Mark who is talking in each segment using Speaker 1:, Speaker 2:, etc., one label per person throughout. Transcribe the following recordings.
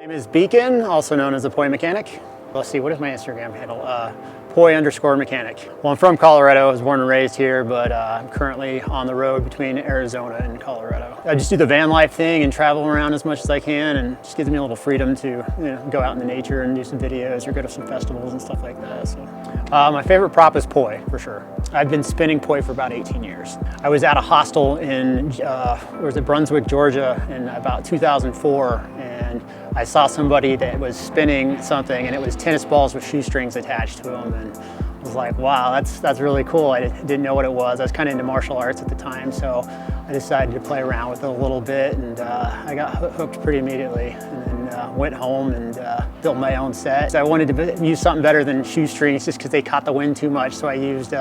Speaker 1: My name is Beacon, also known as the Poi Mechanic. Let's see, what is my Instagram handle? Poi_mechanic. Well, I'm from Colorado. I was born and raised here, but I'm currently on the road between Arizona and Colorado. I just do the van life thing and travel around as much as I can, and it just gives me a little freedom to go out in the nature and do some videos or go to some festivals and stuff like that. So, my favorite prop is Poi, for sure. I've been spinning Poi for about 18 years. I was at a hostel in Brunswick, Georgia in about 2004, and I saw somebody that was spinning something, and it was tennis balls with shoestrings attached to them, and I was like, wow, that's really cool. I didn't know what it was. I was kind of into martial arts at the time, so I decided to play around with it a little bit, and I got hooked pretty immediately, and then went home and built my own set. So I wanted to use something better than shoestrings just because they caught the wind too much, so I used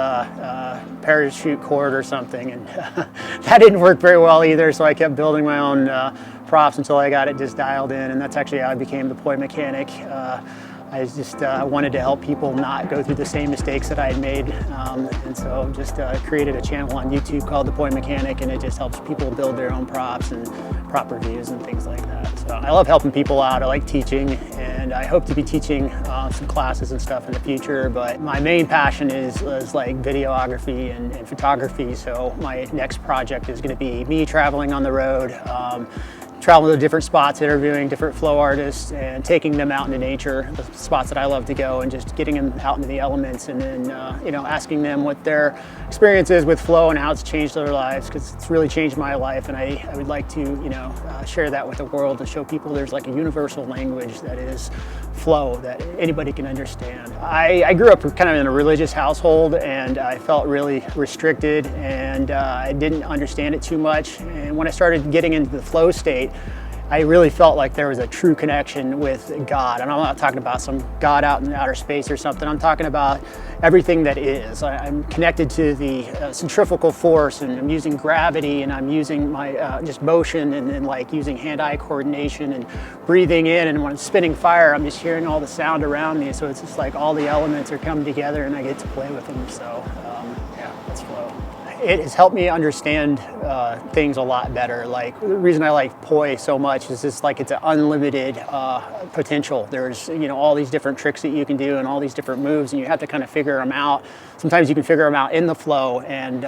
Speaker 1: parachute cord or something, and that didn't work very well either, so I kept building my own props until I got it just dialed in, and that's actually how I became the Poi Mechanic. I just wanted to help people not go through the same mistakes that I had made, and so just created a channel on YouTube called the Poi Mechanic, and it just helps people build their own props and prop reviews and things like that. So I love helping people out. I like teaching, and I hope to be teaching some classes and stuff in the future, but my main passion is like videography and photography, so my next project is going to be me traveling on the road, traveling to different spots, interviewing different flow artists and taking them out into nature, the spots that I love to go, and just getting them out into the elements, and then asking them what their experience is with flow and how it's changed their lives, because it's really changed my life, and I would like to share that with the world and show people there's like a universal language that is flow that anybody can understand. I grew up kind of in a religious household, and I felt really restricted, and I didn't understand it too much, and when I started getting into the flow state, I really felt like there was a true connection with God. And I'm not talking about some God out in outer space or something. I'm talking about everything that is. I'm connected to the centrifugal force, and I'm using gravity, and I'm using my just motion, and like using hand-eye coordination and breathing in. And when I'm spinning fire, I'm just hearing all the sound around me. So it's just like all the elements are coming together, and I get to play with them. So yeah, that's flow. It has helped me understand things a lot better. Like, the reason I like Poi so much is just like it's an unlimited potential. There's all these different tricks that you can do and all these different moves, and you have to kind of figure them out. Sometimes you can figure them out in the flow, and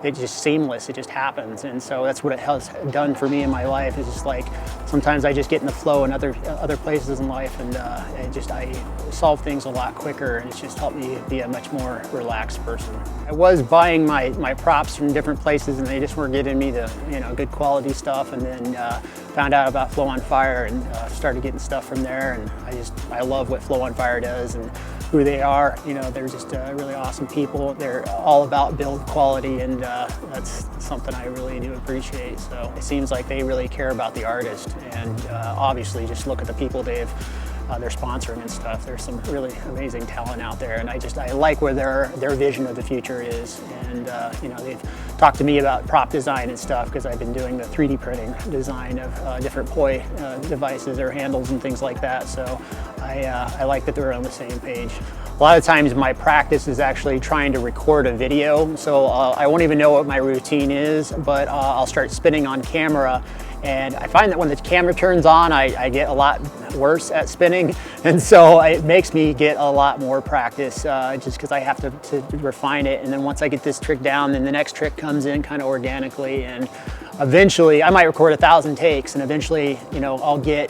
Speaker 1: it's just seamless. It just happens, and so that's what it has done for me in my life. It's just like sometimes I just get in the flow in other places in life, and I solve things a lot quicker, and it's just helped me be a much more relaxed person. I was buying my props from different places, and they just weren't getting me the good quality stuff, and then found out about Flow on Fire, and started getting stuff from there, and I love what Flow on Fire does and who they are. They're just really awesome people. They're all about build quality, and that's something I really do appreciate. So it seems like they really care about the artist, and obviously just look at the people they're sponsoring and stuff. There's some really amazing talent out there, and I like where their vision of the future is. And they've talked to me about prop design and stuff, because I've been doing the 3D printing design of different Poi devices or handles and things like that. So I like that they're on the same page. A lot of times my practice is actually trying to record a video, so I won't even know what my routine is, but I'll start spinning on camera. And I find that when the camera turns on, I get a lot worse at spinning, and so it makes me get a lot more practice just because I have to refine it. And then once I get this trick down, then the next trick comes in kind of organically, and eventually I might record 1,000 takes, and eventually I'll get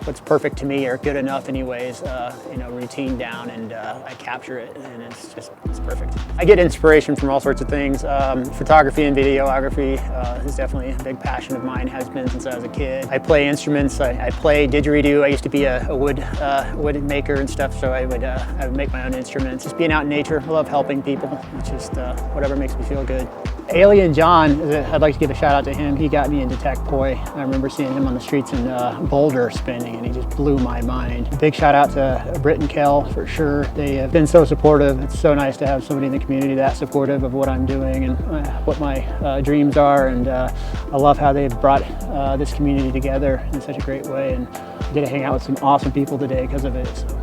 Speaker 1: what's perfect to me or good enough anyways, routine down, and I capture it, and it's perfect. I get inspiration from all sorts of things. Photography and videography is definitely a big passion of mine, has been since I was a kid. I play instruments. I play didgeridoo. I used to be a wood maker and stuff, so I would make my own instruments. Just being out in nature. I love helping people. It's just whatever makes me feel good. Alien John, I'd like to give a shout out to him. He got me into tech Poi. I remember seeing him on the streets in Boulder spinning, and he just blew my mind. Big shout out to Britt and Kel for sure. They have been so supportive. It's so nice to have somebody in the community that supportive of what I'm doing and what my dreams are, and I love how they've brought this community together in such a great way, and I get to hang out with some awesome people today because of it. So.